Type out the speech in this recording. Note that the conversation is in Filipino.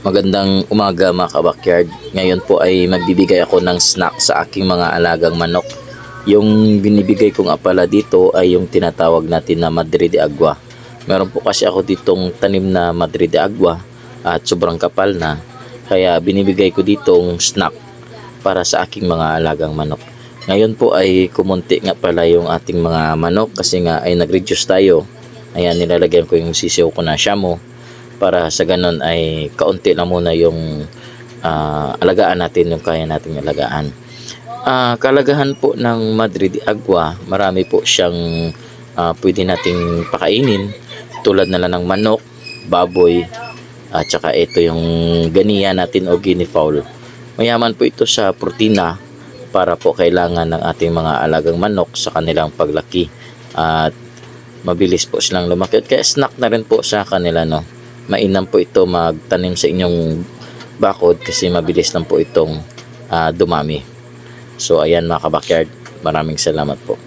Magandang umaga mga kabakyard. Ngayon po ay magbibigay ako ng snack sa aking mga alagang manok. Yung binibigay ko nga pala dito ay yung tinatawag natin na Madre de Agua. Meron po kasi ako ditong tanim na Madre de Agua at sobrang kapal na. Kaya binibigay ko ditong snack para sa aking mga alagang manok. Ngayon po ay kumunti nga pala yung ating mga manok kasi nga ay nag-reduce tayo. Ayan, nilalagyan ko yung sisiw ko na Shamo para sa ganun ay kaunti lang muna yung alagaan natin, yung kaya nating alagaan. Kalagahan po ng Madre de Agua, marami po siyang pwede nating pakainin tulad na lang ng manok, baboy, at saka ito yung ganiya natin o guinea fowl. Mayaman po ito sa protina para po kailangan ng ating mga alagang manok sa kanilang paglaki at mabilis po silang lumaki. Kaya snack na rin po sa kanila, no. Mainam po ito magtanim sa inyong bakod kasi mabilis lang po itong dumami. So ayan mga kabakyard, maraming salamat po.